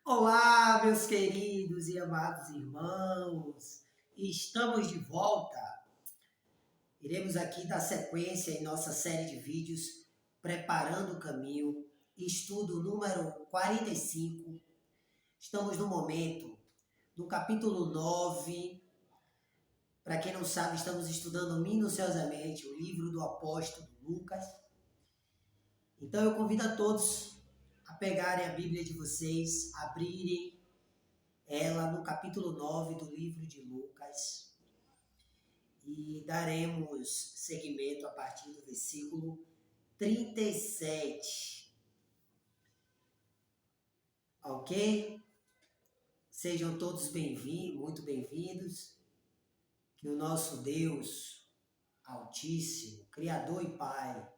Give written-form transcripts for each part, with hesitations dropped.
Olá, meus queridos e amados irmãos, estamos de volta. Iremos aqui dar sequência em nossa série de vídeos Preparando o Caminho, estudo número 45. Estamos no momento, no capítulo 9. Para quem não sabe, estamos estudando minuciosamente o livro do apóstolo Lucas. Então eu convido a todos a pegarem a Bíblia de vocês, abrirem ela no capítulo 9 do livro de Lucas e daremos seguimento a partir do versículo 37. Ok? Sejam todos bem-vindos, muito bem-vindos. Que o nosso Deus Altíssimo, Criador e Pai,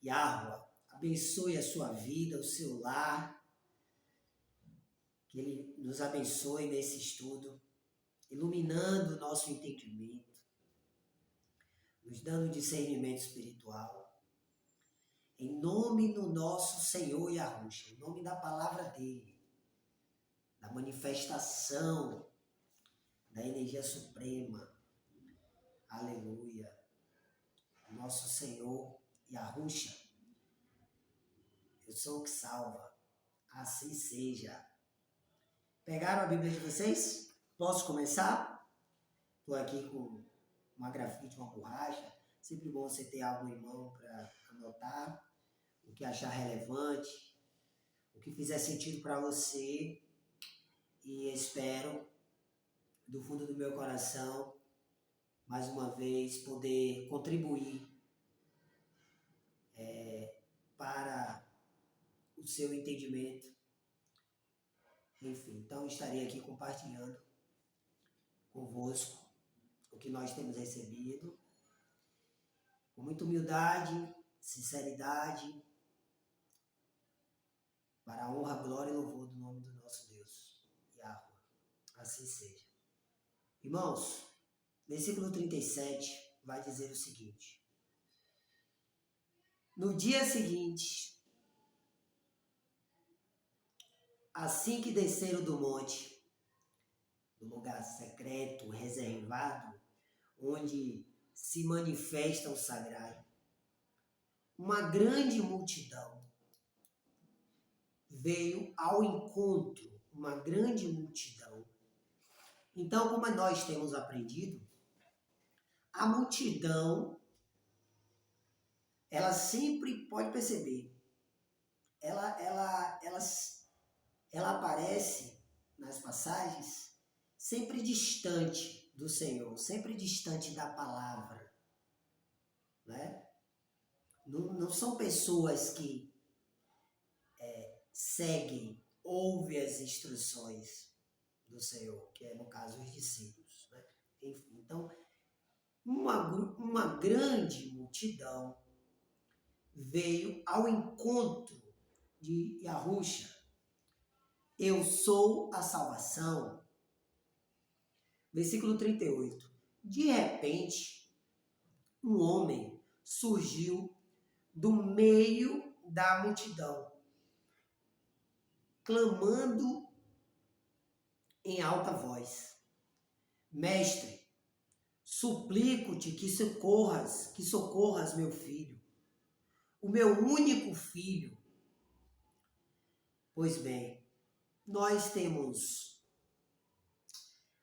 Yahweh, abençoe a sua vida, o seu lar, que Ele nos abençoe nesse estudo, iluminando o nosso entendimento, nos dando discernimento espiritual, em nome do nosso Senhor Yahushua, em nome da palavra dele, da manifestação da energia suprema, aleluia, nosso Senhor Yahushua, eu sou o que salva, assim seja. Pegaram a Bíblia de vocês? Posso começar? Estou aqui com uma grafite, uma borracha. Sempre bom você ter algo em mão para anotar o que achar relevante, o que fizer sentido para você. E espero, do fundo do meu coração, mais uma vez, poder contribuir para o seu entendimento. Enfim, então estarei aqui compartilhando convosco o que nós temos recebido, com muita humildade, sinceridade, para a honra, glória e louvor do nome do nosso Deus, Yahweh. Assim seja. Irmãos, versículo 37 vai dizer o seguinte: no dia seguinte, assim que desceram do monte, do lugar secreto, reservado, onde se manifesta o sagrado, uma grande multidão veio ao encontro, uma grande multidão. Então, como nós temos aprendido, a multidão, ela sempre, pode perceber, ela aparece nas passagens sempre distante do Senhor, sempre distante da palavra, né? Não são pessoas que seguem, ouvem as instruções do Senhor, que é, no caso, os discípulos, né? Enfim, então, uma grande multidão veio ao encontro de Yahushua. Eu sou a salvação. Versículo 38. De repente, um homem surgiu do meio da multidão, clamando em alta voz: Mestre, suplico-te que socorras meu filho, o meu único filho. Pois bem, nós temos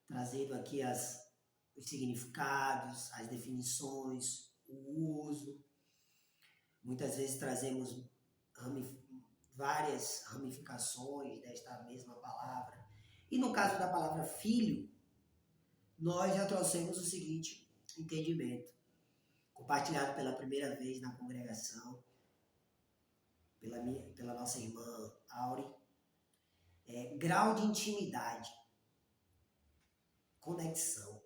trazido aqui os significados, as definições, o uso. Muitas vezes trazemos várias ramificações desta mesma palavra. E no caso da palavra filho, nós já trouxemos o seguinte entendimento, compartilhado pela primeira vez na congregação, pela nossa irmã Auri, grau de intimidade, conexão.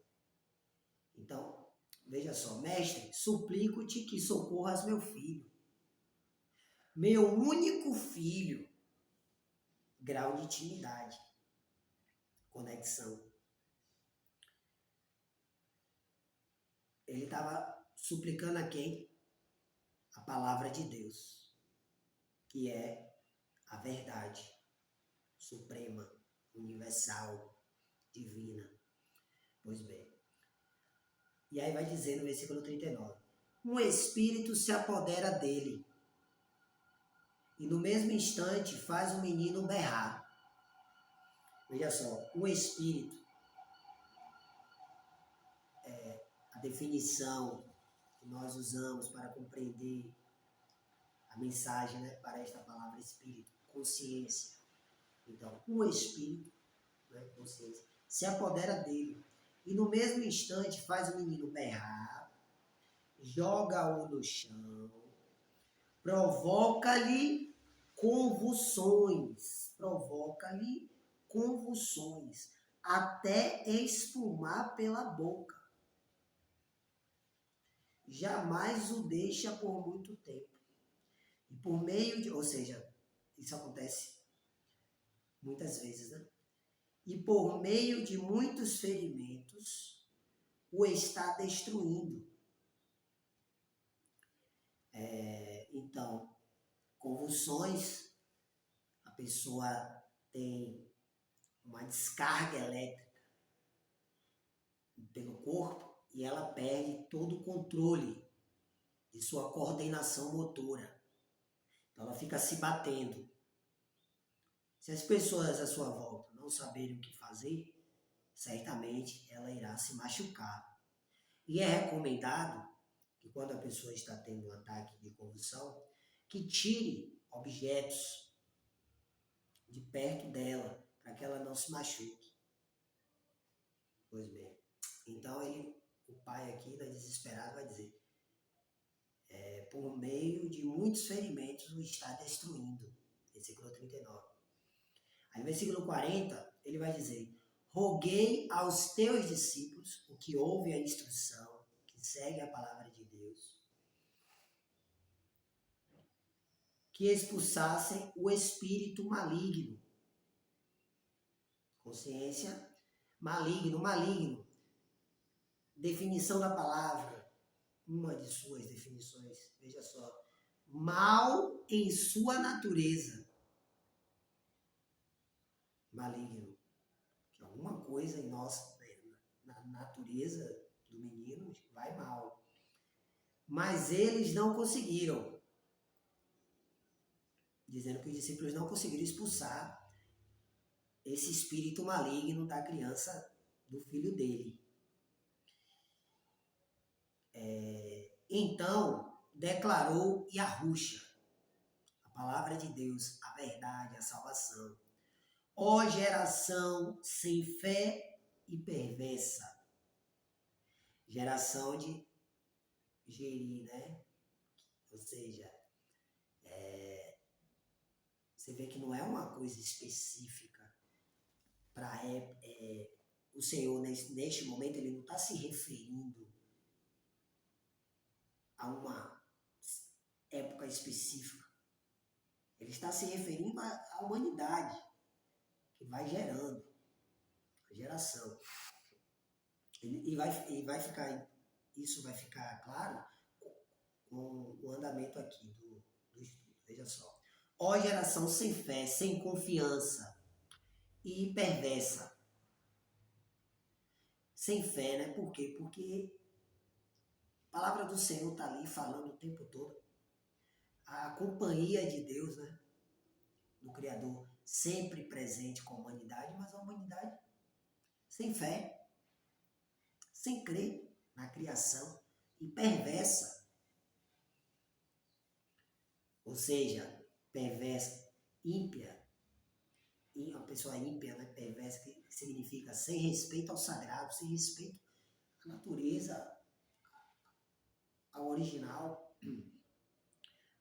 Então, veja só, mestre, suplico-te que socorras meu filho, meu único filho, grau de intimidade, conexão. Ele estava suplicando a quem? A palavra de Deus, que é a verdade suprema, universal, divina. Pois bem. E aí vai dizer no versículo 39. Um espírito se apodera dele e no mesmo instante faz o menino berrar. Veja só, um espírito, a definição que nós usamos para compreender a mensagem, né, para esta palavra espírito, consciência. Então, um espírito, né, consciência, se apodera dele e no mesmo instante faz o menino berrar, joga-o no chão, provoca-lhe convulsões, até espumar pela boca. Jamais o deixa por muito tempo. E por meio de, ou seja, isso acontece muitas vezes, né? E por meio de muitos ferimentos, o está destruindo. Então, convulsões, a pessoa tem uma descarga elétrica pelo corpo e ela perde todo o controle de sua coordenação motora. Então ela fica se batendo. Se as pessoas à sua volta não saberem o que fazer, certamente ela irá se machucar. E é recomendado que quando a pessoa está tendo um ataque de convulsão, que tire objetos de perto dela, para que ela não se machuque. Pois bem, então o pai aqui, desesperado, vai dizer, por meio de muitos ferimentos o está destruindo. Versículo 39. Aí no versículo 40, ele vai dizer, roguei aos teus discípulos, o que ouvem a instrução, que segue a palavra de Deus, que expulsassem o espírito maligno. Consciência, maligno. Definição da palavra, uma de suas definições, veja só, mal em sua natureza. Maligno. Que alguma coisa em nós, na natureza do menino, vai mal. Mas eles não conseguiram. Dizendo que os discípulos não conseguiram expulsar esse espírito maligno da criança, do filho dele. Então, declarou Yahushua, a palavra de Deus, a verdade, a salvação. Ó geração sem fé e perversa. Geração de Geri, né? Ou seja, você vê que não é uma coisa específica para o Senhor, neste momento, ele não está se referindo a uma época específica. Ele está se referindo à humanidade, que vai gerando, a geração. E vai ficar, isso vai ficar claro com o andamento aqui do estudo. Veja só. Ó geração sem fé, sem confiança e perversa. Sem fé, né? Por quê? Porque a palavra do Senhor está ali falando o tempo todo. A companhia de Deus, né? Do Criador, sempre presente com a humanidade, mas a humanidade sem fé, sem crer na criação e perversa. Ou seja, perversa, ímpia. E uma pessoa ímpia, né? Perversa, que significa sem respeito ao sagrado, sem respeito à natureza, ao original.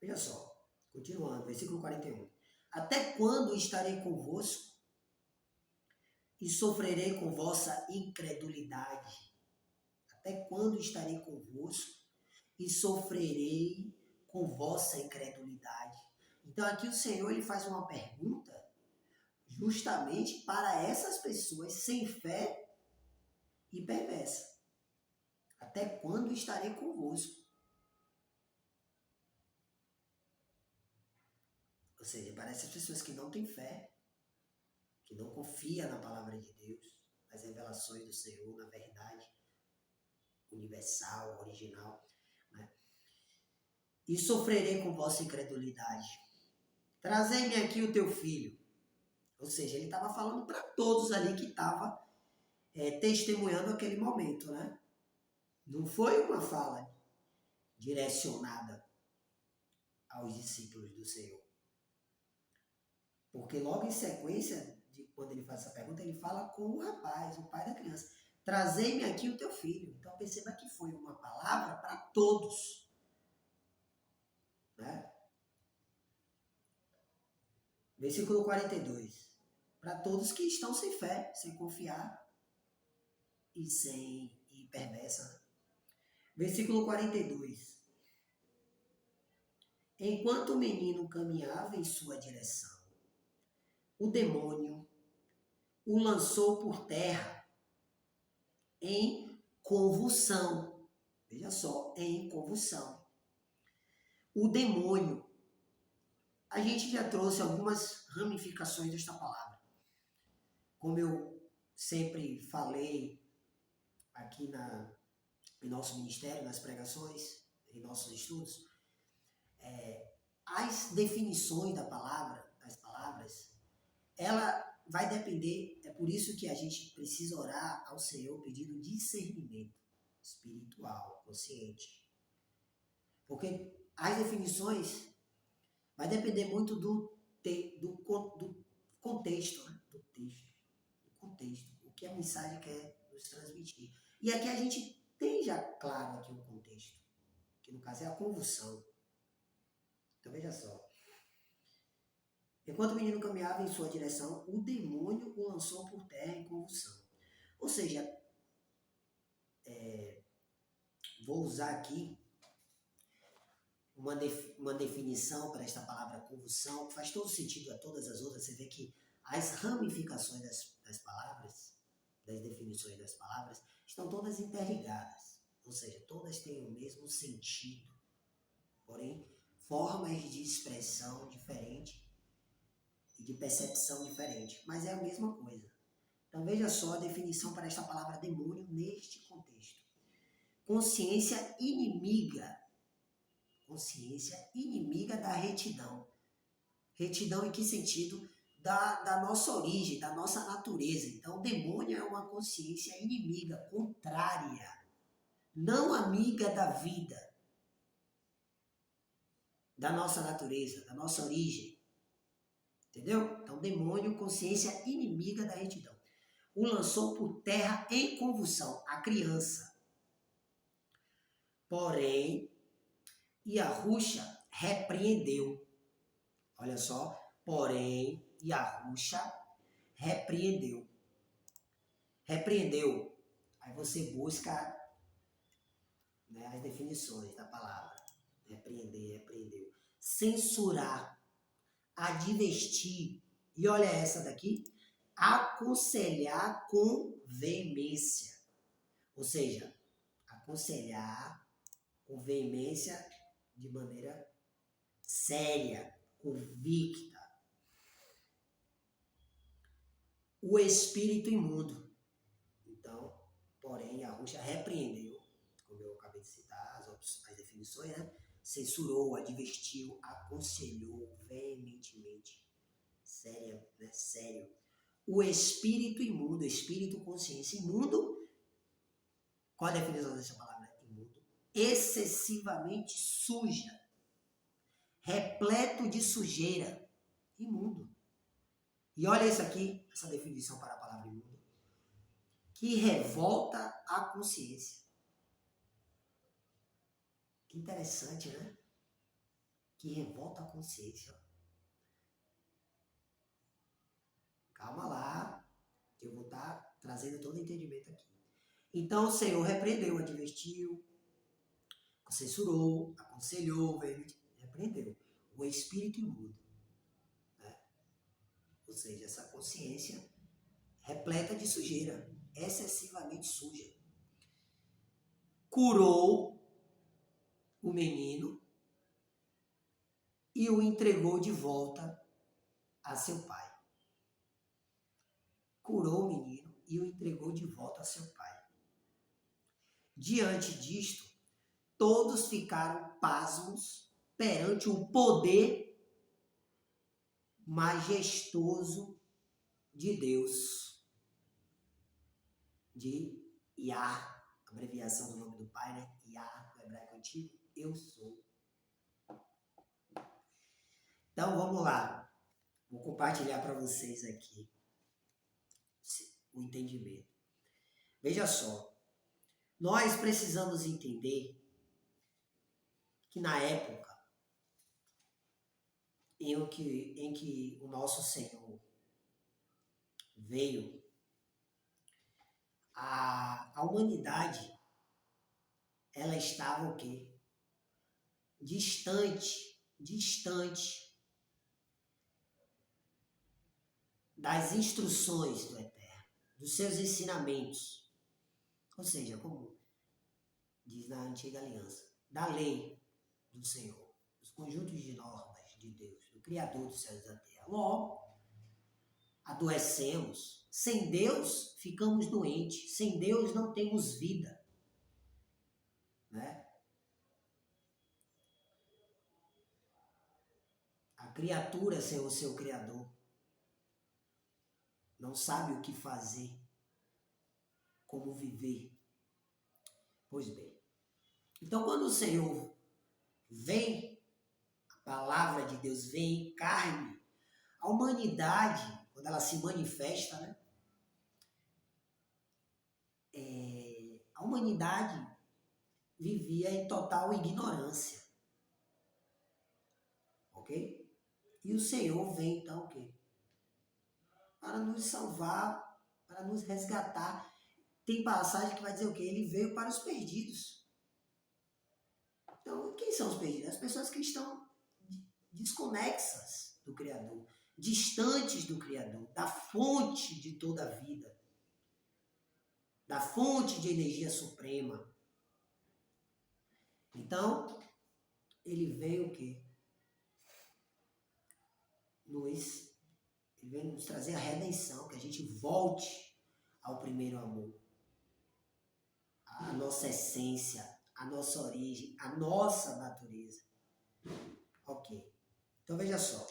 Veja só, continuando, versículo 41. Até quando estarei convosco e sofrerei com vossa incredulidade? Até quando estarei convosco e sofrerei com vossa incredulidade? Então aqui o Senhor ele faz uma pergunta justamente para essas pessoas sem fé e perversa. Até quando estarei convosco? Ou seja, para essas pessoas que não têm fé, que não confia na palavra de Deus, nas revelações do Senhor, na verdade universal, original, né? E sofrerei com vossa incredulidade. Trazei-me aqui o teu filho. Ou seja, ele estava falando para todos ali que estavam testemunhando aquele momento, né? Não foi uma fala direcionada aos discípulos do Senhor. Porque logo em sequência, de quando ele faz essa pergunta, ele fala com o rapaz, o pai da criança. Trazei-me aqui o teu filho. Então perceba que foi uma palavra para todos, né? Versículo 42. Para todos que estão sem fé, sem confiar e perversa. Versículo 42. Enquanto o menino caminhava em sua direção, o demônio o lançou por terra em convulsão. Veja só, em convulsão. O demônio. A gente já trouxe algumas ramificações desta palavra. Como eu sempre falei aqui em nosso ministério, nas pregações, em nossos estudos, as definições das palavras, ela vai depender, é por isso que a gente precisa orar ao Senhor pedindo discernimento espiritual, consciente. Porque as definições vai depender muito do contexto, né? Do contexto, o que a mensagem quer nos transmitir. E aqui a gente tem já claro aqui o contexto, que no caso é a convulsão. Então veja só. Enquanto o menino caminhava em sua direção, o demônio o lançou por terra em convulsão. Ou seja, vou usar aqui uma definição para esta palavra convulsão, que faz todo sentido a todas as outras. Você vê que as ramificações das palavras, das definições das palavras, estão todas interligadas. Ou seja, todas têm o mesmo sentido. Porém, formas de expressão diferentes e de percepção diferente, mas é a mesma coisa. Então veja só a definição para esta palavra demônio neste contexto. Consciência inimiga da retidão. Retidão em que sentido? Da nossa origem, da nossa natureza. Então o demônio é uma consciência inimiga, contrária, não amiga da vida, da nossa natureza, da nossa origem. Entendeu? Então, demônio, consciência inimiga da retidão. O lançou por terra em convulsão, a criança. Porém, Yahushua repreendeu. Olha só. Porém, Yahushua repreendeu. Repreendeu. Aí você busca, né, as definições da palavra. Repreender, repreendeu. Censurar. Advertir, e olha essa daqui, aconselhar com veemência. Ou seja, aconselhar com veemência de maneira séria, convicta. O espírito imundo. Então, porém, Yahushua repreendeu, como eu acabei de citar, as definições, né? Censurou, advertiu, aconselhou veementemente, sério. O espírito imundo, espírito, consciência imundo, qual a definição dessa palavra? Imundo. Excessivamente suja, repleto de sujeira, imundo. E olha isso aqui, essa definição para a palavra imundo, que revolta a consciência. Que interessante, né? Que revolta a consciência. Calma lá, que eu vou estar trazendo todo o entendimento aqui. Então o Senhor repreendeu, advertiu, censurou, aconselhou, repreendeu. O espírito imundo. Né? Ou seja, essa consciência repleta de sujeira, excessivamente suja. Curou o menino e o entregou de volta a seu pai. curou o menino e o entregou de volta a seu pai. Diante disto, todos ficaram pasmos perante o poder majestoso de Deus, de Yah, abreviação do nome do pai, né? Yah, no hebraico antigo, eu sou. Então, vamos lá. Vou compartilhar para vocês aqui o entendimento. Veja só, nós precisamos entender que na época em que o nosso Senhor veio, a humanidade, ela estava o quê? Distante das instruções do Eterno, dos seus ensinamentos. Ou seja, como diz na Antiga Aliança, da lei do Senhor, dos conjuntos de normas de Deus, do Criador dos céus e da terra. Logo, adoecemos. Sem Deus, ficamos doentes. Sem Deus, não temos vida. Né? A criatura sem o seu Criador não sabe o que fazer, como viver. Pois bem, então quando o Senhor vem, a palavra de Deus vem em carne, a humanidade, quando ela se manifesta, né? A humanidade vivia em total ignorância. Ok? E o Senhor vem então o quê? Para nos salvar, para nos resgatar. Tem passagem que vai dizer o quê? Ele veio para os perdidos. Então, quem são os perdidos? As pessoas que estão desconexas do Criador, distantes do Criador, da fonte de toda a vida, da fonte de energia suprema. Então, ele veio o quê? Ele veio nos trazer a redenção, que a gente volte ao primeiro amor. A nossa essência, a nossa origem, a nossa natureza. Ok. Então veja só.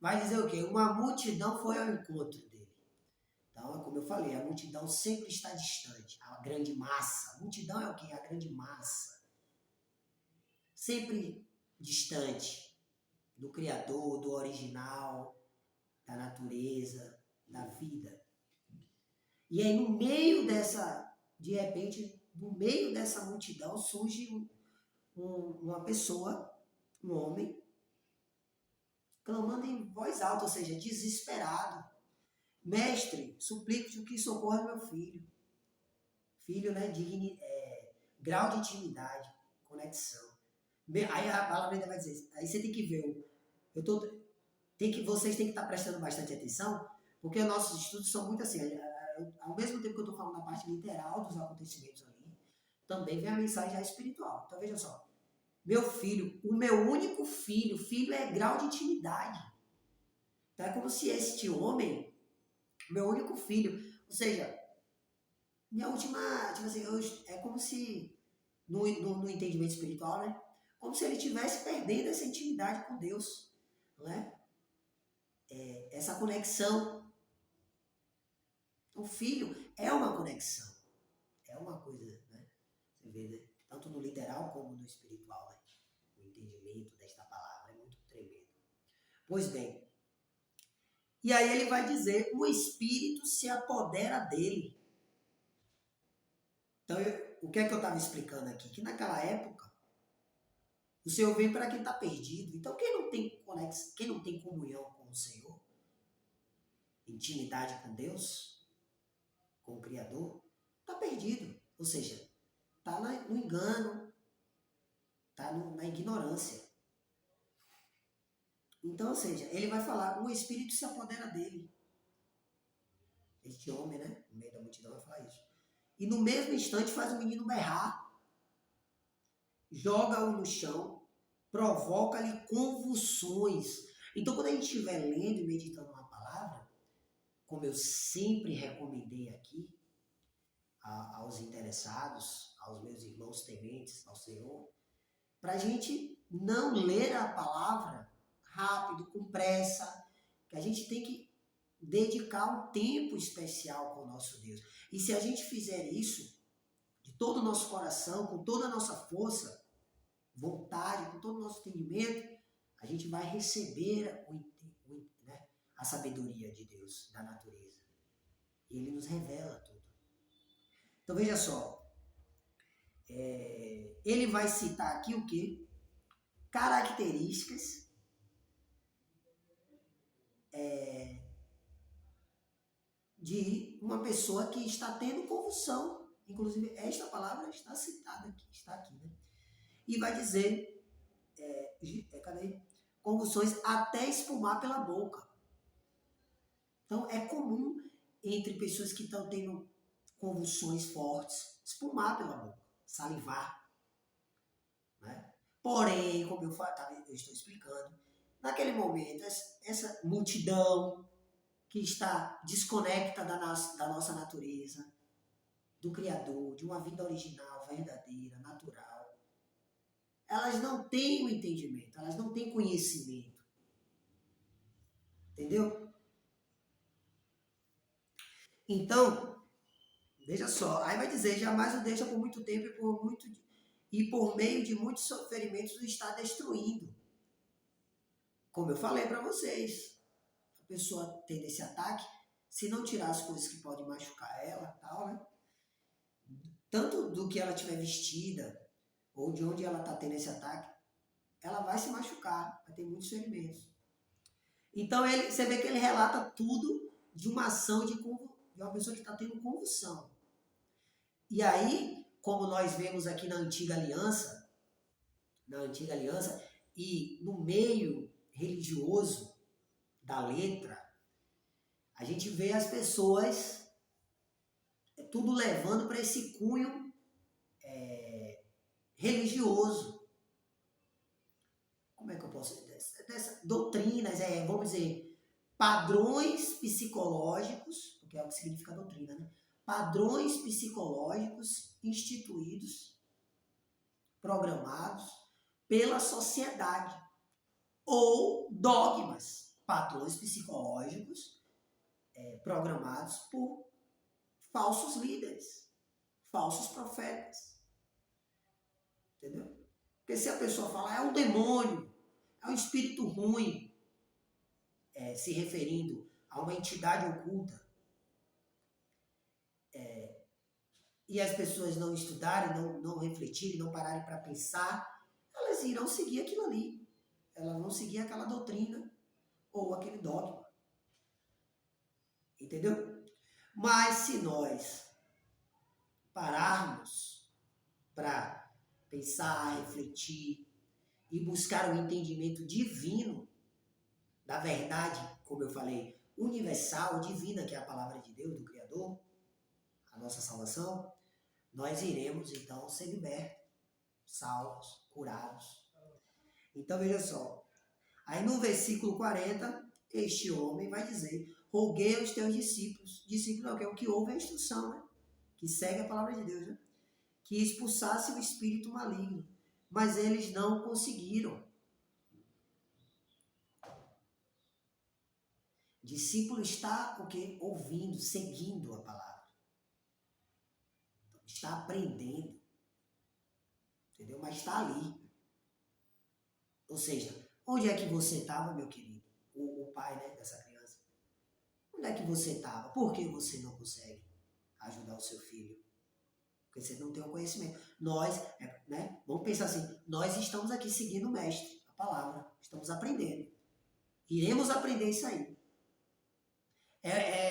Vai dizer o quê? Uma multidão foi ao encontro dele. Então, como eu falei, a multidão sempre está distante. A grande massa. A multidão é o quê? A grande massa. Sempre distante do Criador, do original, da natureza, da vida. E aí, no meio dessa, de repente, no meio dessa multidão surge uma pessoa, um homem, clamando em voz alta, ou seja, desesperado. Mestre, suplico-te que socorra meu filho. Filho, né? Grau de intimidade, conexão. Aí a palavra ainda vai dizer, aí você tem que ver, vocês têm que estar prestando bastante atenção, porque os nossos estudos são muito assim, ao mesmo tempo que eu estou falando da parte literal dos acontecimentos ali, também vem a mensagem já espiritual. Então veja só, meu filho, o meu único filho é grau de intimidade. Então é como se este homem, meu único filho, ou seja, minha última, tipo assim, é como se, no entendimento espiritual, né? Como se ele estivesse perdendo essa intimidade com Deus, não é? Essa conexão. O filho é uma conexão, é uma coisa, né? Você vê, né? Tanto no literal como no espiritual, né? O entendimento desta palavra é muito tremendo. Pois bem, e aí ele vai dizer, o Espírito se apodera dele. Então, o que é que eu estava explicando aqui? Que naquela época, o Senhor vem para quem está perdido. Então, quem não tem comunhão com o Senhor, intimidade com Deus, com o Criador, está perdido. Ou seja, está no engano, está na ignorância. Então, ou seja, ele vai falar, o Espírito se apodera dele. Este homem, né, no meio da multidão, vai falar isso. E no mesmo instante faz o menino berrar, joga-o no chão, provoca-lhe convulsões. Então, quando a gente estiver lendo e meditando uma palavra, como eu sempre recomendei aqui aos interessados, aos meus irmãos tementes ao Senhor, para a gente não ler a palavra rápido, com pressa, que a gente tem que dedicar um tempo especial com o nosso Deus. E se a gente fizer isso, de todo o nosso coração, com toda a nossa força, vontade, com todo o nosso entendimento, a gente vai receber a sabedoria de Deus, da natureza. E Ele nos revela tudo. Então veja só, ele vai citar aqui o quê? Características de uma pessoa que está tendo convulsão. Inclusive, esta palavra está citada aqui, está aqui, né? E vai dizer, cadê? Convulsões até espumar pela boca. Então, é comum entre pessoas que estão tendo convulsões fortes, espumar pela boca, salivar. Né? Porém, como eu estou explicando, naquele momento, essa multidão que está desconecta da nossa natureza, do Criador, de uma vida original, verdadeira, natural, elas não têm o entendimento, elas não têm conhecimento. Entendeu? Então, veja só, aí vai dizer, jamais o deixa por muito tempo e por meio de muitos sofrimentos o está destruindo. Como eu falei para vocês, a pessoa tendo esse ataque, se não tirar as coisas que podem machucar ela, tal, né? Tanto do que ela tiver vestida, ou de onde ela está tendo esse ataque, ela vai se machucar, vai ter muitos ferimentos. Então, você vê que ele relata tudo de uma ação de uma pessoa que está tendo convulsão. E aí, como nós vemos aqui na Antiga Aliança, e no meio religioso da letra, a gente vê as pessoas tudo levando para esse cunho religioso. Como é que eu posso dizer? Doutrinas, vamos dizer, padrões psicológicos, porque é o que significa doutrina, né? Padrões psicológicos instituídos, programados pela sociedade, ou dogmas, padrões psicológicos programados por falsos líderes, falsos profetas. Entendeu? Porque se a pessoa falar é um demônio, é um espírito ruim, se referindo a uma entidade oculta, e as pessoas não estudarem, não refletirem, não pararem para pensar, elas irão seguir aquilo ali. Elas vão seguir aquela doutrina ou aquele dogma. Entendeu? Mas se nós pararmos para pensar, refletir e buscar o entendimento divino da verdade, como eu falei, universal, divina, que é a palavra de Deus, do Criador, a nossa salvação, nós iremos então ser libertos, salvos, curados. Então veja só, aí no versículo 40, este homem vai dizer, roguei aos teus discípulos é o que ouve a instrução, né? Que segue a palavra de Deus, né? Que expulsasse o espírito maligno, mas eles não conseguiram. Discípulo está o quê? Ouvindo, seguindo a palavra. Está aprendendo. Entendeu? Mas está ali. Ou seja, onde é que você estava, meu querido? O pai, né, dessa criança. Onde é que você estava? Por que você não consegue ajudar o seu filho? Porque você não tem o conhecimento. Nós, né, vamos pensar assim, nós estamos aqui seguindo o mestre, a palavra. Estamos aprendendo. Iremos aprender isso aí.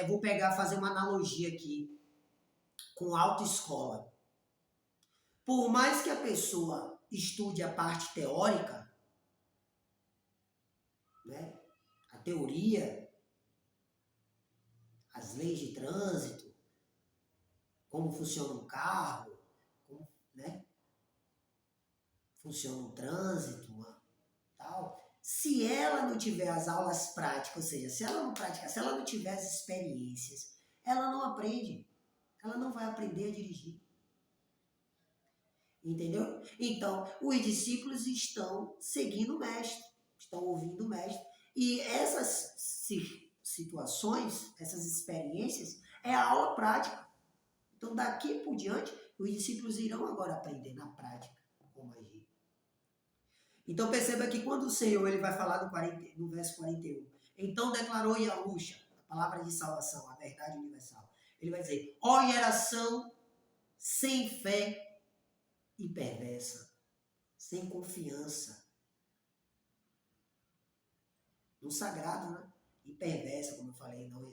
Vou fazer uma analogia aqui com autoescola. Por mais que a pessoa estude a parte teórica, né, a teoria, as leis de trânsito, como funciona um carro, né, funciona um trânsito, tal. Se ela não tiver as aulas práticas, ou seja, se ela não praticar, se ela não tiver as experiências, ela não aprende. Ela não vai aprender a dirigir. Entendeu? Então, os discípulos estão seguindo o mestre, estão ouvindo o mestre. E essas situações, essas experiências, é a aula prática. Então, daqui por diante, os discípulos irão agora aprender na prática como agir. Então, perceba que quando o Senhor ele vai falar no verso 41, então declarou Yahusha, a palavra de salvação, a verdade universal. Ele vai dizer, ó geração sem fé e perversa, sem confiança no sagrado, né? E perversa, como eu falei, não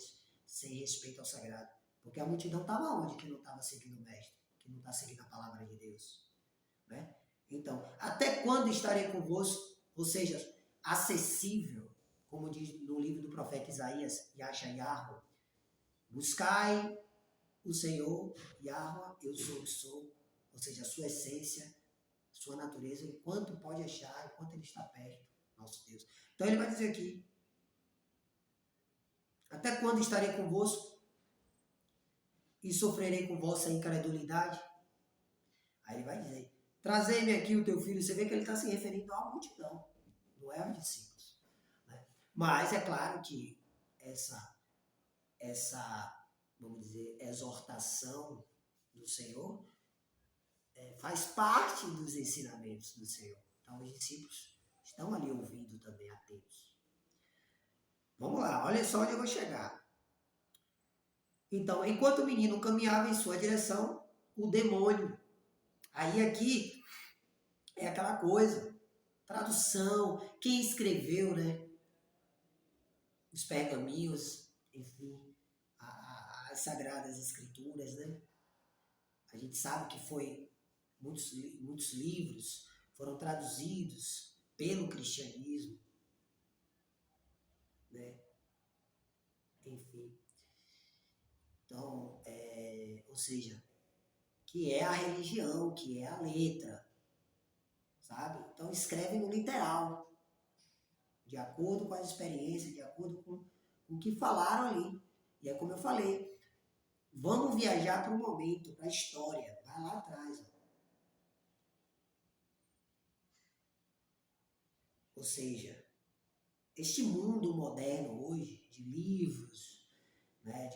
sem respeito ao sagrado. Porque a multidão estava onde que não estava seguindo o mestre, que não está seguindo a palavra de Deus, né? Então, até quando estarei convosco, ou seja, acessível, como diz no livro do profeta Isaías, Yashayahu, buscai o Senhor, Yahweh, eu sou o que sou, ou seja, a sua essência, sua natureza, enquanto pode achar, enquanto ele está perto, nosso Deus. Então ele vai dizer aqui, até quando estarei convosco e sofrerei com vossa incredulidade? Aí ele vai dizer, trazei-me aqui o teu filho. Você vê que ele está se referindo à multidão, não é aos discípulos, né? Mas é claro que essa, vamos dizer, exortação do Senhor faz parte dos ensinamentos do Senhor. Então os discípulos estão ali ouvindo também, atentos. Vamos lá, olha só onde eu vou chegar. Então, enquanto o menino caminhava em sua direção, o demônio. Aí aqui é aquela coisa, tradução, quem escreveu, né? Os pergaminhos, enfim, as sagradas escrituras, né? A gente sabe que foi muitos livros foram traduzidos pelo cristianismo, né? Enfim. Então, ou seja, que é a religião, que é a letra, sabe? Então escreve no literal, de acordo com as experiências, de acordo com o que falaram ali. E é como eu falei, vamos viajar para o momento, para a história, vai lá atrás. Ó. Ou seja, este mundo moderno hoje, de livros, né,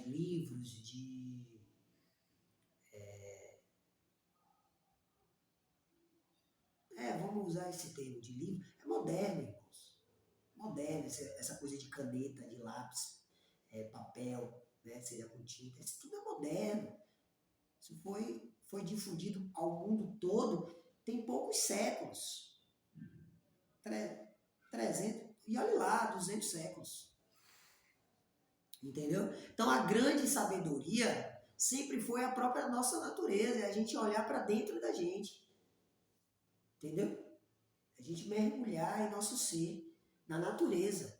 vamos usar esse termo de livro, é moderno, irmãos. Moderno, essa coisa de caneta, de lápis, papel, né, seja com tinta, isso tudo é moderno. Isso foi difundido ao mundo todo tem poucos séculos. 300, e olha lá, 200 séculos. Entendeu? Então a grande sabedoria sempre foi a própria nossa natureza, é a gente olhar para dentro da gente. Entendeu? A gente mergulhar em nosso ser, na natureza.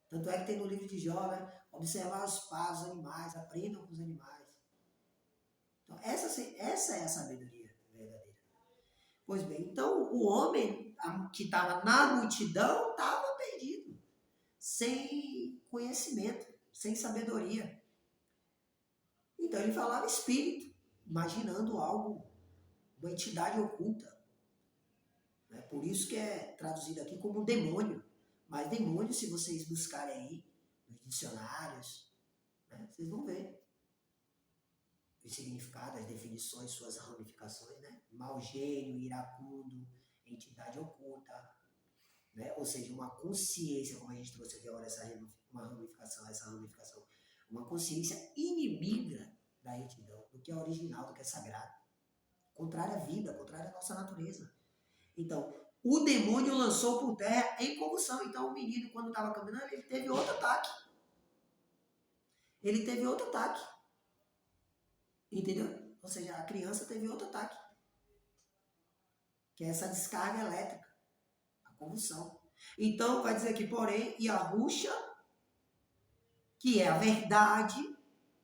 Tanto é que tem no livro de Jó, né? Observar os passos, os animais, aprendam com os animais. Então, essa é a sabedoria verdadeira. Pois bem, então o homem que estava na multidão estava perdido, sem conhecimento, sem sabedoria. Então ele falava espírito, imaginando algo, uma entidade oculta. Por isso que é traduzido aqui como demônio. Mas demônio, se vocês buscarem aí nos dicionários, né, vocês vão ver o significado, as definições, suas ramificações, né? Mau gênio, iracundo, entidade oculta, né? Ou seja, uma consciência, como a gente trouxe aqui agora, essa ramificação, uma consciência inimiga da retidão, do que é original, do que é sagrado, contrária à vida, contrária à nossa natureza. Então, o demônio lançou por terra em convulsão. Então, o menino, quando estava caminhando, ele teve outro ataque. Entendeu? Ou seja, a criança teve outro ataque. Que é essa descarga elétrica. A convulsão. Então, vai dizer aqui, porém, Yahusha, que é a verdade,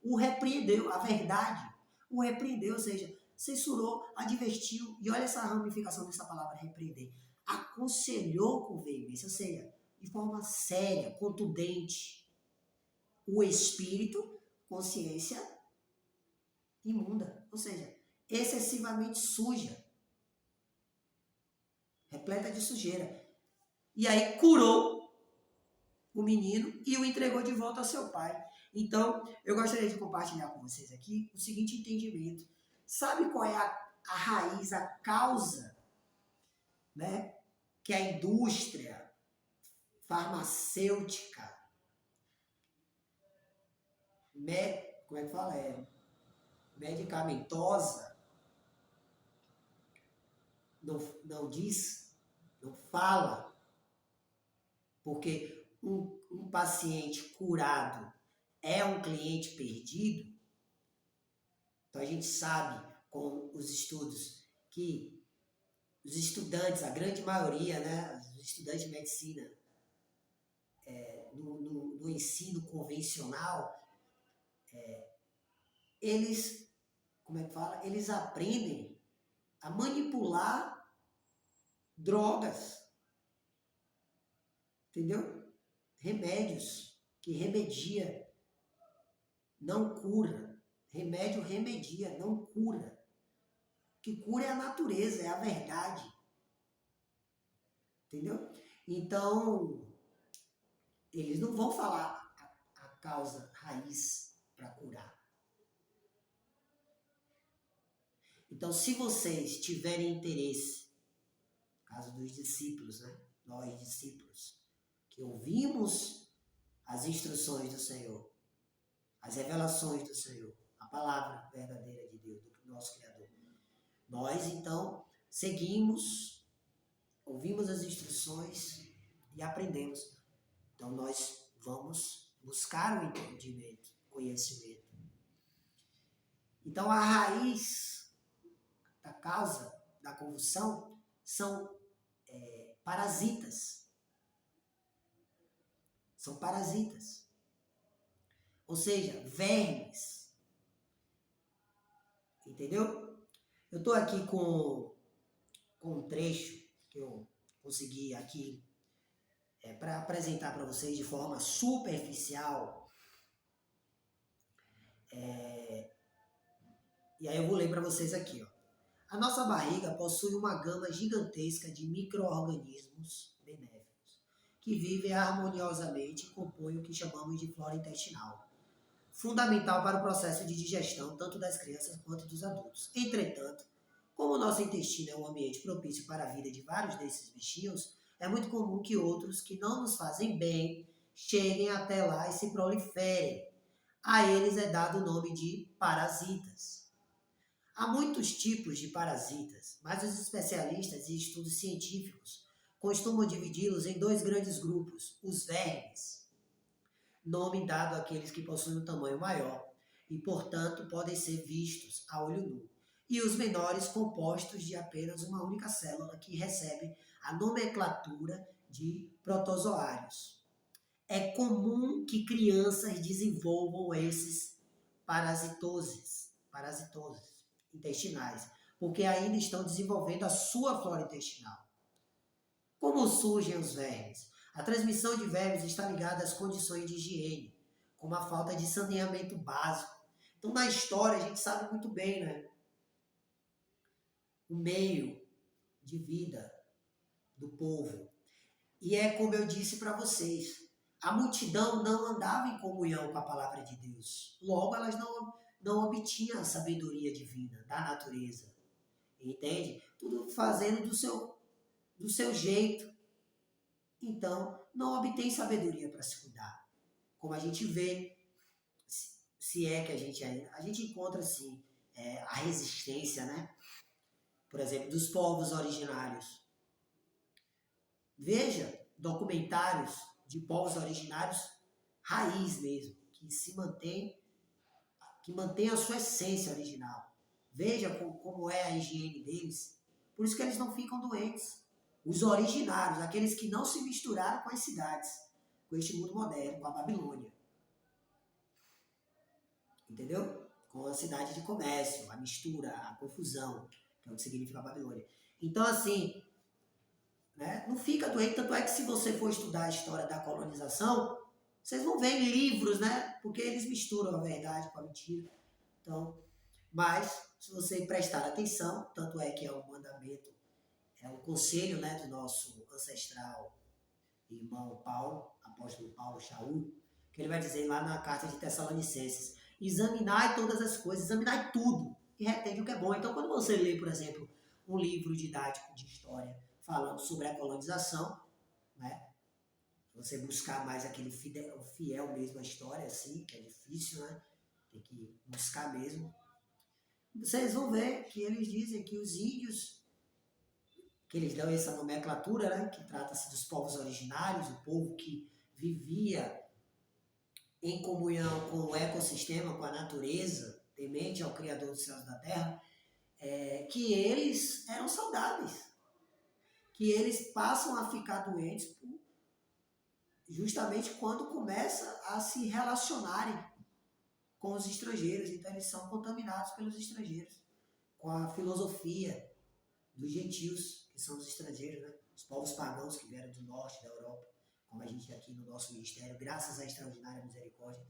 o repreendeu. A verdade o repreendeu, ou seja, censurou, advertiu. E olha essa ramificação dessa palavra, repreender. aconselhou com veemência, ou seja, de forma séria, contundente, o espírito, consciência imunda, ou seja, excessivamente suja, repleta de sujeira. E aí curou o menino e o entregou de volta ao seu pai. Então, eu gostaria de compartilhar com vocês aqui o seguinte entendimento. Sabe qual é a raiz, a causa, né, que a indústria farmacêutica, como é que fala? Medicamentosa, não diz, não fala, porque um paciente curado é um cliente perdido. Então a gente sabe com os estudos que os estudantes, a grande maioria, né, os estudantes de medicina, no ensino convencional, eles, como é que fala? Eles aprendem a manipular drogas, entendeu? Remédios que remedia, não cura. Remédio remedia, não cura. O que cura é a natureza, é a verdade. Entendeu? Então, eles não vão falar a causa raiz para curar. Então, se vocês tiverem interesse, no caso dos discípulos, né? Nós discípulos, que ouvimos as instruções do Senhor, as revelações do Senhor, a palavra verdadeira de Deus, do nosso Criador. Nós, então, seguimos, ouvimos as instruções e aprendemos. Então, nós vamos buscar o entendimento, conhecimento. Então, a raiz da causa da convulsão são parasitas. São parasitas. Ou seja, vermes. Entendeu? Eu estou aqui com um trecho que eu consegui aqui para apresentar para vocês de forma superficial. E aí eu vou ler para vocês aqui. Ó. A nossa barriga possui uma gama gigantesca de micro-organismos benéficos que vivem harmoniosamente e compõem o que chamamos de flora intestinal, fundamental para o processo de digestão tanto das crianças quanto dos adultos. Entretanto, como o nosso intestino é um ambiente propício para a vida de vários desses bichinhos, é muito comum que outros que não nos fazem bem cheguem até lá e se proliferem. A eles é dado o nome de parasitas. Há muitos tipos de parasitas, mas os especialistas e estudos científicos costumam dividi-los em dois grandes grupos: os vermes, nome dado àqueles que possuem um tamanho maior e, portanto, podem ser vistos a olho nu, e os menores, compostos de apenas uma única célula que recebe a nomenclatura de protozoários. É comum que crianças desenvolvam esses parasitoses intestinais, porque ainda estão desenvolvendo a sua flora intestinal. Como surgem os vermes? A transmissão de vermes está ligada às condições de higiene, como a falta de saneamento básico. Então, na história, a gente sabe muito bem, né? O meio de vida do povo. E é como eu disse para vocês, a multidão não andava em comunhão com a palavra de Deus. Logo, elas não obtinham a sabedoria divina da natureza. Entende? Tudo fazendo do seu jeito. Então, não obtém sabedoria para se cuidar. Como a gente vê, se é que a gente encontra assim, a resistência, né? Por exemplo, dos povos originários. Veja documentários de povos originários raiz mesmo, que mantém a sua essência original. Veja como é a higiene deles. Por isso que eles não ficam doentes. Os originários, aqueles que não se misturaram com as cidades, com este mundo moderno, com a Babilônia. Entendeu? Com a cidade de comércio, a mistura, a confusão, que é o que significa a Babilônia. Então, assim, né? Não fica doente, tanto é que se você for estudar a história da colonização, vocês vão ver em livros, né? Porque eles misturam a verdade com a mentira. Então, mas, se você prestar atenção, tanto é que é um mandamento, é um conselho, né, do nosso ancestral irmão Paulo, apóstolo Paulo Shaul, que ele vai dizer lá na carta de Tessalonicenses, examinai todas as coisas, examinai tudo e retende o que é bom. Então, quando você lê, por exemplo, um livro didático de história falando sobre a colonização, né, você buscar mais aquele fiel mesmo à história, assim, que é difícil, né, tem que buscar mesmo, vocês vão ver que eles dizem que os índios, que eles dão essa nomenclatura, né, que trata-se dos povos originários, o povo que vivia em comunhão com o ecossistema, com a natureza, temente ao Criador dos céus e da terra, que eles eram saudáveis, que eles passam a ficar doentes justamente quando começa a se relacionarem com os estrangeiros, então eles são contaminados pelos estrangeiros, com a filosofia dos gentios, que são os estrangeiros, né? Os povos pagãos que vieram do norte da Europa, como a gente aqui no nosso ministério, graças à extraordinária misericórdia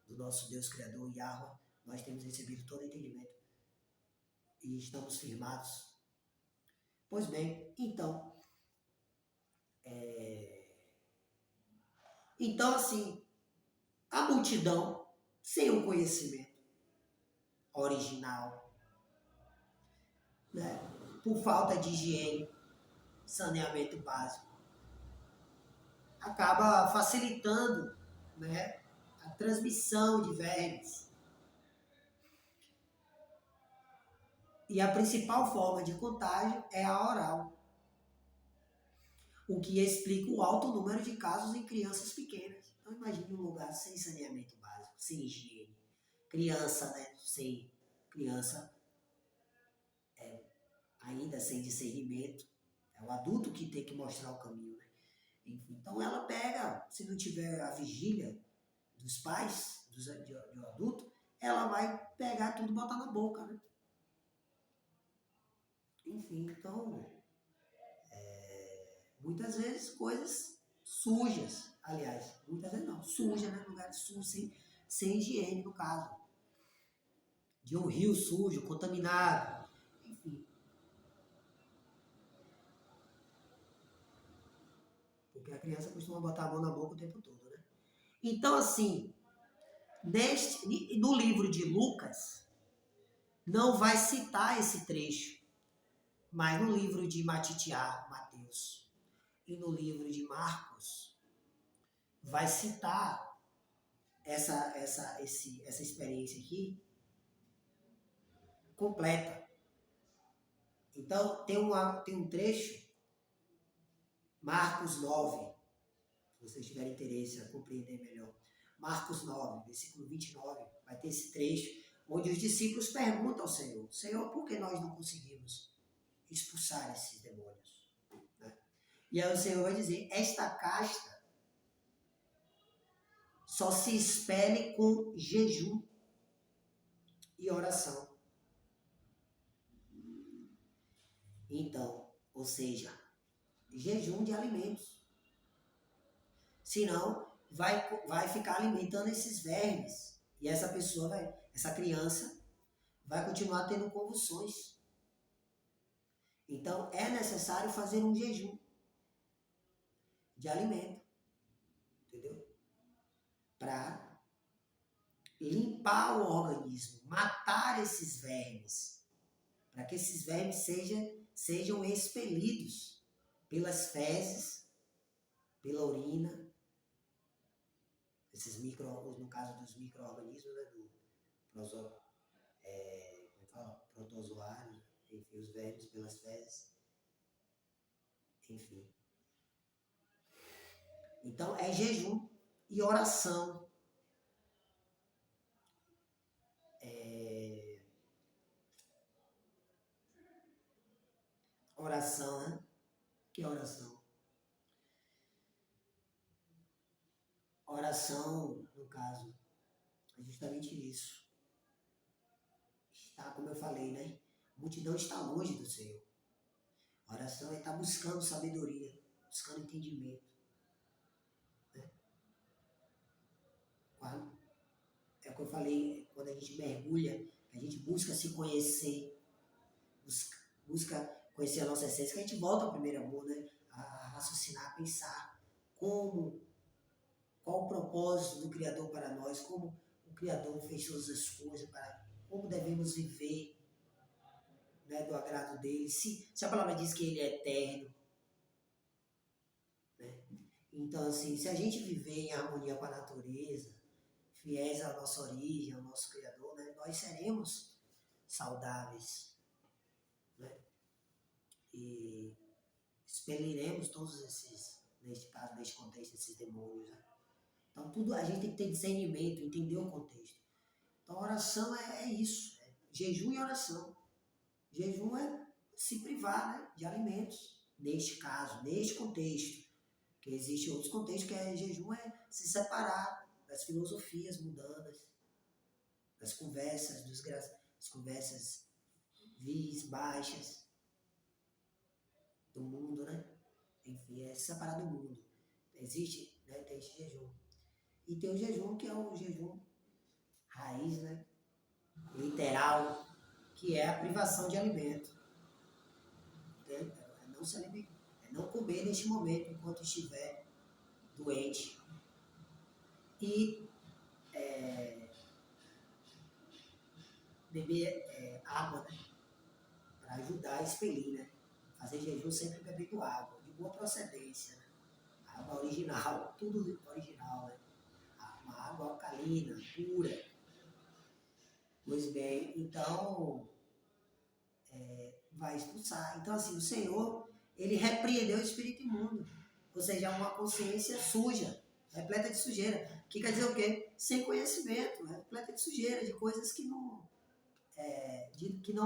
do nosso Deus Criador, Yahweh, nós temos recebido todo entendimento e estamos firmados. Pois bem, então assim, a multidão, sem o conhecimento original, né, por falta de higiene, saneamento básico, acaba facilitando, né, a transmissão de vermes. E a principal forma de contágio é a oral, o que explica o alto número de casos em crianças pequenas. Então imagine um lugar sem saneamento básico, sem higiene, criança, né, sem criança ainda sem discernimento, é o adulto que tem que mostrar o caminho, né? Enfim, então ela pega, se não tiver a vigília dos pais, de um adulto, ela vai pegar tudo e botar na boca, né? Enfim, então, muitas vezes coisas sujas, aliás, muitas vezes não, suja, né? Lugar sujo, sem higiene, no caso. De um rio sujo, contaminado, enfim. Porque a criança costuma botar a mão na boca o tempo todo, né? Então, assim, no livro de Lucas, não vai citar esse trecho, mas no livro de Mateus, e no livro de Marcos, vai citar essa experiência aqui completa. Então, tem um trecho, Marcos 9, se vocês tiverem interesse a compreender melhor. Marcos 9, versículo 29, vai ter esse trecho, onde os discípulos perguntam ao Senhor, Senhor, por que nós não conseguimos expulsar esses demônios? Né? E aí o Senhor vai dizer, esta casta só se expele com jejum e oração. Então, ou seja, jejum de alimentos. Senão, vai ficar alimentando esses vermes. E essa criança, vai continuar tendo convulsões. Então, é necessário fazer um jejum de alimento. Entendeu? Para limpar o organismo, matar esses vermes, para que esses vermes sejam expelidos pelas fezes, pela urina, no caso dos micro-organismos, né, protozoários, enfim, os vermes pelas fezes, enfim. Então é jejum e oração. Oração, né? Que é oração? Oração, no caso, é justamente isso. Está, como eu falei, né? A multidão está longe do Senhor. A oração é estar buscando sabedoria, buscando entendimento. Né? É o que eu falei, quando a gente mergulha, a gente busca se conhecer, busca conhecer a nossa essência, que a gente volta ao primeiro amor, né? A raciocinar, a pensar qual o propósito do Criador para nós, como o Criador fez todas as coisas, como devemos viver, né, do agrado dele. Se a palavra diz que ele é eterno, né? Então, assim, se a gente viver em harmonia com a natureza, fiéis à nossa origem, ao nosso Criador, né, nós seremos saudáveis, né? E expeliremos todos esses, neste caso, neste contexto, esses demônios. Né? Então, tudo a gente tem que ter discernimento, entender o contexto. Então, a oração é isso, jejum e oração. Jejum é se privar, né, de alimentos, neste caso, neste contexto. Porque existem outros contextos que jejum é se separar das filosofias mundanas, das conversas, das conversas vis, baixas do mundo, né? Enfim, é se separar do mundo. Existe, né, tem esse jejum. E tem o jejum que é o jejum raiz, né? Literal, que é a privação de alimento. É não se alimentar, é não comer neste momento enquanto estiver doente. E beber água, né? Para ajudar a expelir, né? Fazer jejum sempre bebendo água, de boa procedência, né? Água original, tudo original, né? Uma água alcalina, pura. Pois bem, então vai expulsar. Então, assim, o Senhor, ele repreendeu o espírito imundo. Ou seja, uma consciência suja, repleta de sujeira. Que quer dizer o quê? Sem conhecimento, né? Repleta de sujeira, de coisas que não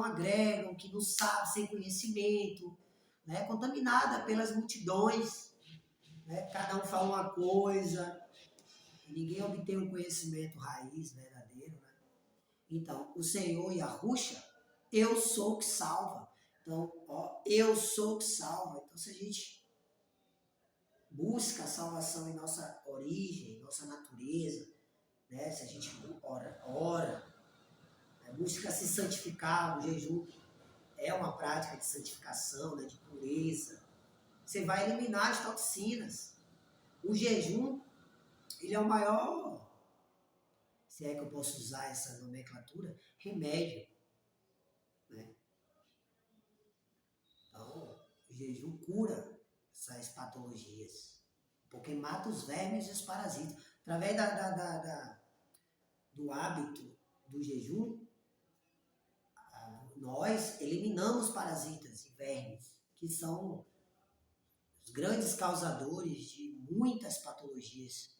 agregam, que não sabem, sem conhecimento, né? Contaminada pelas multidões, né? Cada um fala uma coisa, e ninguém obtém um conhecimento raiz, verdadeiro. Né? Então, o Senhor Yahushua, eu sou o que salva. Então, eu sou o que salva. Então, se a gente busca a salvação em nossa origem, em nossa natureza, né? Se a gente ora, né? Busca se santificar, o jejum é uma prática de santificação, né? De pureza. Você vai eliminar as toxinas. O jejum, ele é o maior, se é que eu posso usar essa nomenclatura, remédio. Né? Então, o jejum cura essas patologias, porque mata os vermes e os parasitas. Através do hábito do jejum, nós eliminamos parasitas e vermes, que são os grandes causadores de muitas patologias,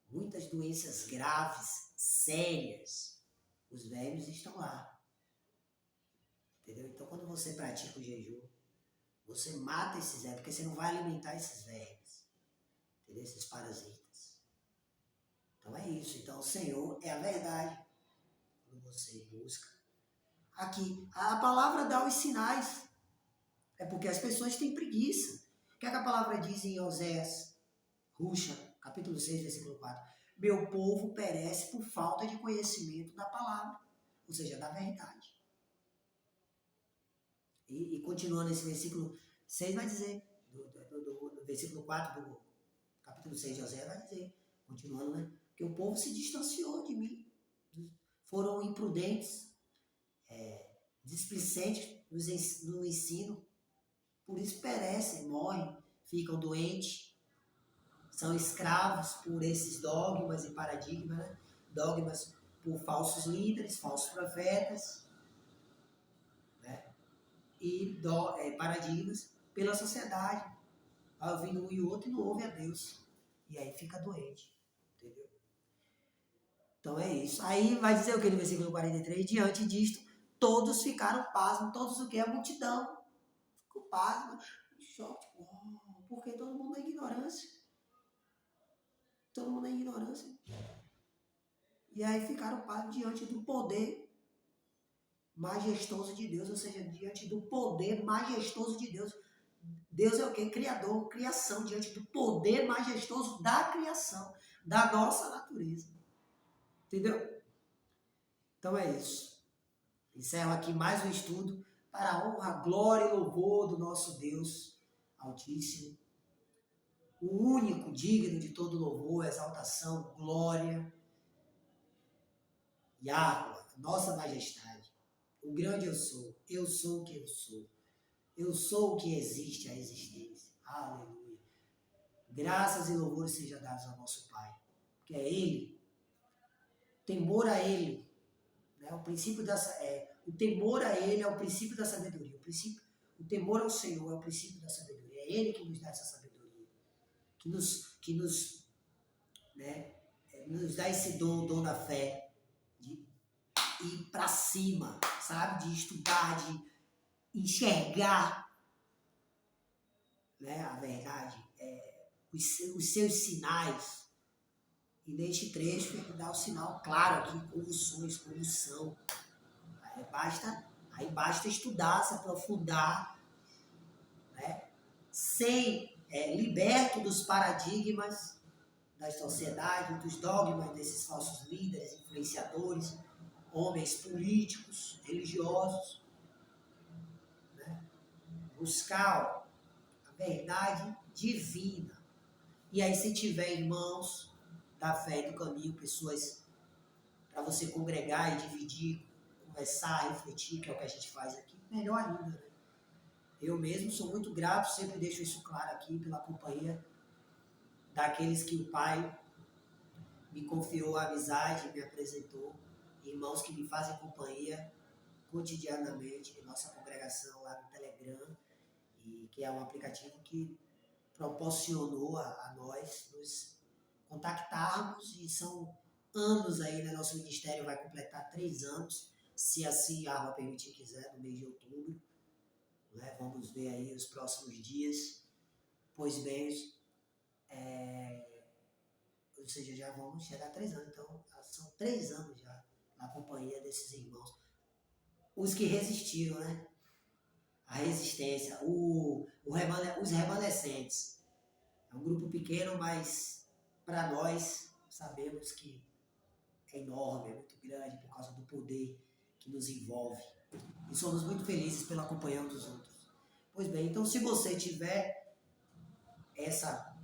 muitas doenças graves, sérias. Os vermes estão lá. Entendeu? Então, quando você pratica o jejum, você mata esses vermes, porque você não vai alimentar esses vermes, entendeu? Esses parasitas. Então é isso. Então o Senhor é a verdade. Quando você busca. Aqui, a palavra dá os sinais. É porque as pessoas têm preguiça. O que é que a palavra diz em Oséias, Ruxa, capítulo 6, versículo 4? Meu povo perece por falta de conhecimento da palavra, ou seja, da verdade. E continuando esse versículo 6 vai dizer, do versículo 4 do capítulo 6 de Oséias vai dizer, continuando, né? Que o povo se distanciou de mim, foram imprudentes, displicentes no ensino, por isso perecem, morrem, ficam doentes, são escravos por esses dogmas e paradigmas, né? Dogmas por falsos líderes, falsos profetas, e paradigmas pela sociedade. Vai ouvindo um e outro e não ouve a Deus. E aí fica doente. Entendeu? Então é isso. Aí vai dizer o que no versículo 43? Diante disto, todos ficaram pasmos. Todos o que? A multidão. Ficou pasmo. Choque. Porque todo mundo é ignorância. Todo mundo é ignorância. E aí ficaram pasmos diante do poder majestoso de Deus, ou seja, diante do poder majestoso de Deus. Deus é o quê? Criador, criação, diante do poder majestoso da criação, da nossa natureza. Entendeu? Então é isso. Encerro aqui mais um estudo para a honra, glória e louvor do nosso Deus Altíssimo. O único digno de todo louvor, exaltação, glória, Yahweh, nossa majestade. O grande eu sou o que eu sou. Eu sou o que existe, a existência. Aleluia. Graças e louvores sejam dados ao nosso Pai. Porque é Ele, temor a Ele, né? O temor a Ele é o princípio da sabedoria. O temor ao Senhor é o princípio da sabedoria. É Ele que nos dá essa sabedoria. Nos dá esse dom da fé, de ir para cima, sabe? De estudar, de enxergar, né? A verdade, os seus sinais. E neste trecho ele dá o sinal claro aqui, como são. Aí basta estudar, se aprofundar, né? Liberto dos paradigmas da sociedade, dos dogmas desses falsos líderes, influenciadores, homens políticos, religiosos, né? Buscar a verdade divina. E aí, se tiver irmãos da fé e do caminho, pessoas para você congregar e dividir, conversar, refletir, que é o que a gente faz aqui, melhor ainda, né? Eu mesmo sou muito grato, sempre deixo isso claro aqui, pela companhia daqueles que o Pai me confiou a amizade, me apresentou, irmãos que me fazem companhia cotidianamente em nossa congregação lá no Telegram, e que é um aplicativo que proporcionou a nós nos contactarmos, e são anos aí, né? Nosso ministério vai completar 3 anos, se assim a Arma permitir quiser, no mês de outubro, né? Vamos ver aí os próximos dias. Pois bem, ou seja, já vamos chegar a 3 anos, então são 3 anos já na companhia desses irmãos. Os que resistiram, né? A resistência, os remanescentes. É um grupo pequeno, mas para nós sabemos que é enorme, é muito grande por causa do poder que nos envolve. E somos muito felizes pela companhia dos outros. Pois bem, então se você tiver essa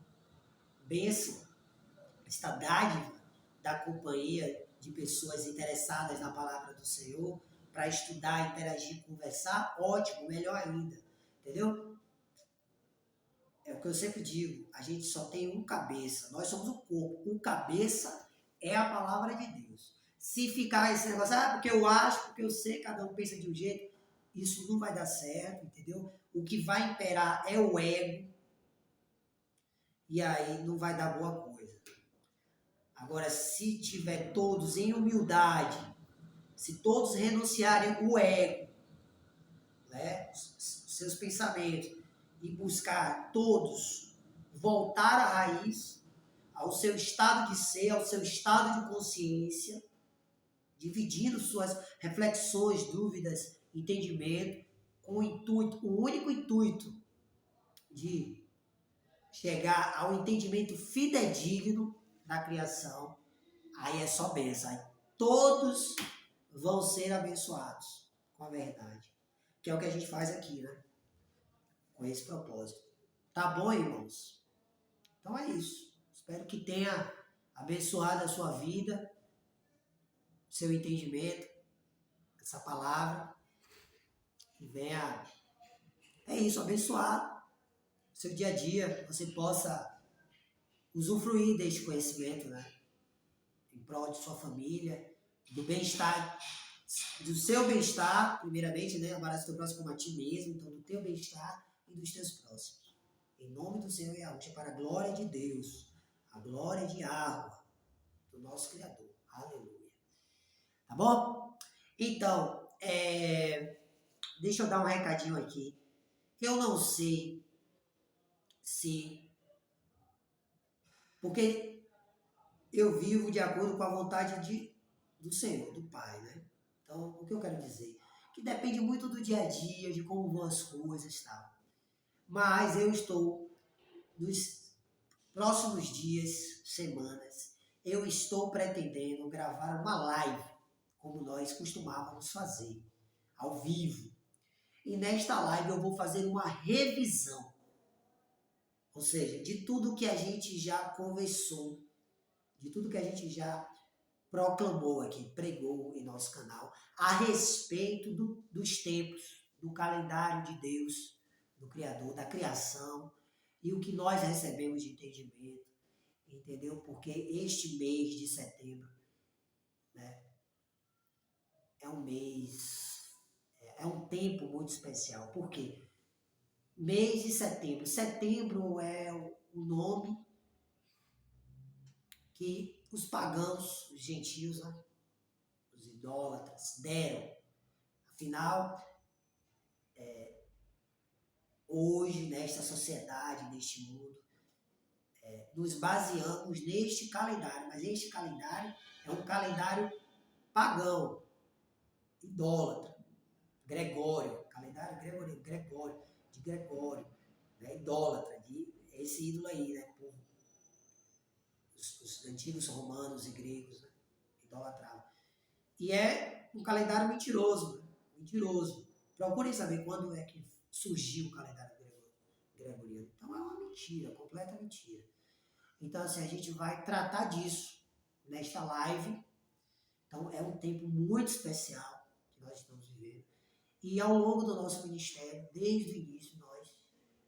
bênção, esta dádiva da companhia de pessoas interessadas na palavra do Senhor, para estudar, interagir, conversar, ótimo, melhor ainda, entendeu? É o que eu sempre digo, a gente só tem um cabeça, nós somos o corpo, o cabeça é a palavra de Deus. Se ficar esse negócio, porque eu acho, porque eu sei, cada um pensa de um jeito, isso não vai dar certo, entendeu? O que vai imperar é o ego, e aí não vai dar boa coisa. Agora, se tiver todos em humildade, se todos renunciarem o ego, né, os seus pensamentos, e buscar todos voltar à raiz, ao seu estado de ser, ao seu estado de consciência, dividindo suas reflexões, dúvidas, entendimento, com o único intuito de chegar ao entendimento fidedigno da criação, aí é só bênção. Aí todos vão ser abençoados com a verdade, que é o que a gente faz aqui, né? Com esse propósito. Tá bom, irmãos? Então é isso. Espero que tenha abençoado a sua vida, seu entendimento, essa palavra, e venha, abençoar seu dia a dia, que você possa usufruir deste conhecimento, né? Em prol de sua família, do bem-estar, do seu bem-estar, primeiramente, né? Amarás o teu próximo como a ti mesmo, então do teu bem-estar e dos teus próximos. Em nome do Senhor Yahushua, para a glória de Deus, a glória de Yahweh, do nosso Criador. Aleluia. Tá bom? Então, deixa eu dar um recadinho aqui. Eu não sei se... Porque eu vivo de acordo com a vontade do Senhor, do Pai, né? Então, o que eu quero dizer? Que depende muito do dia a dia, de como vão as coisas e tal. Mas eu estou, nos próximos dias, semanas, eu estou pretendendo gravar uma live, como nós costumávamos fazer, ao vivo. E nesta live eu vou fazer uma revisão, ou seja, de tudo que a gente já conversou, de tudo que a gente já proclamou aqui, pregou em nosso canal, a respeito dos tempos, do calendário de Deus, do Criador, da criação, e o que nós recebemos de entendimento, entendeu? Porque este mês de setembro, né, é um mês, é um tempo muito especial. Por quê? Mês de setembro. Setembro é o nome que os pagãos, os gentios, né, os idólatras, deram. Afinal, hoje, nesta sociedade, neste mundo, nos baseamos neste calendário, mas este calendário é um calendário pagão, idólatra, Gregório, calendário Gregório, de Gregório, né, idólatra, de esse ídolo aí, né, os antigos romanos e gregos, né, idolatravam. E é um calendário mentiroso, né, mentiroso. Procurem saber quando é que surgiu o calendário gregoriano. Então é uma mentira, completa mentira. Então assim, a gente vai tratar disso nesta live. Então é um tempo muito especial que nós estamos vivendo. E ao longo do nosso ministério, desde o início,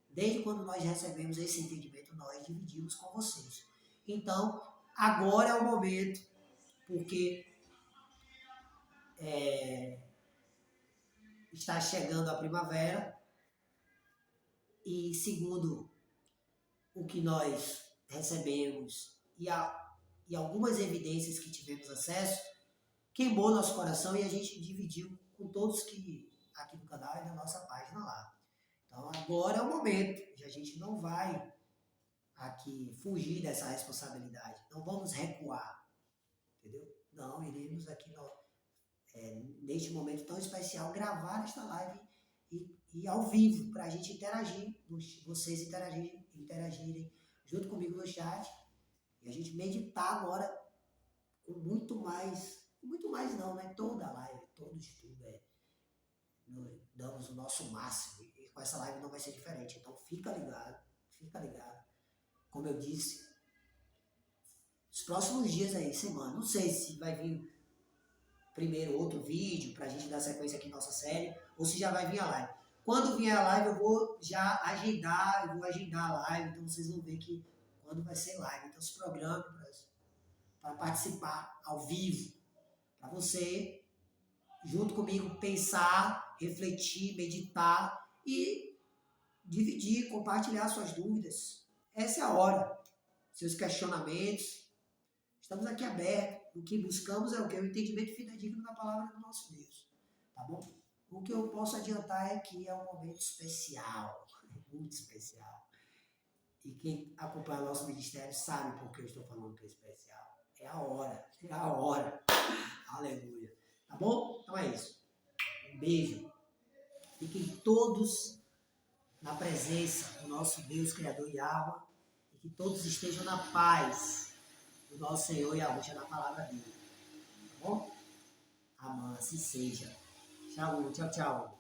desde quando nós recebemos esse entendimento, nós dividimos com vocês. Então, agora é o momento, porque está chegando a primavera e segundo o que nós recebemos e algumas evidências que tivemos acesso, queimou nosso coração e a gente dividiu com todos que aqui no canal e na nossa página lá. Então agora é o momento, e a gente não vai aqui fugir dessa responsabilidade, não vamos recuar, entendeu? Não, iremos aqui neste momento tão especial gravar esta live e ao vivo para a gente interagir, vocês interagirem junto comigo no chat e a gente meditar agora com muito mais não, né? Toda a live, todo estudo damos o nosso máximo e com essa live não vai ser diferente. Então fica ligado. Como eu disse, os próximos dias aí, semana, não sei se vai vir primeiro outro vídeo pra gente dar sequência aqui em nossa série ou se já vai vir a live. Quando vier a live eu vou já agendar, a live, então vocês vão ver que quando vai ser live. Então se programe para participar ao vivo, para você junto comigo pensar, refletir, meditar e dividir, compartilhar suas dúvidas. Essa é a hora. Seus questionamentos. Estamos aqui abertos. O que buscamos é o quê? O entendimento fidedigno da palavra do nosso Deus. Tá bom? O que eu posso adiantar é que é um momento especial. Muito especial. E quem acompanha o nosso ministério sabe por que eu estou falando que é especial. É a hora. É a hora. Aleluia. Tá bom? Então é isso. Um beijo. Fiquem todos na presença do nosso Deus Criador Yahweh e que todos estejam na paz do nosso Senhor Yahweh, na palavra dele. Tá bom? Amém, assim seja. Tchau, tchau, tchau.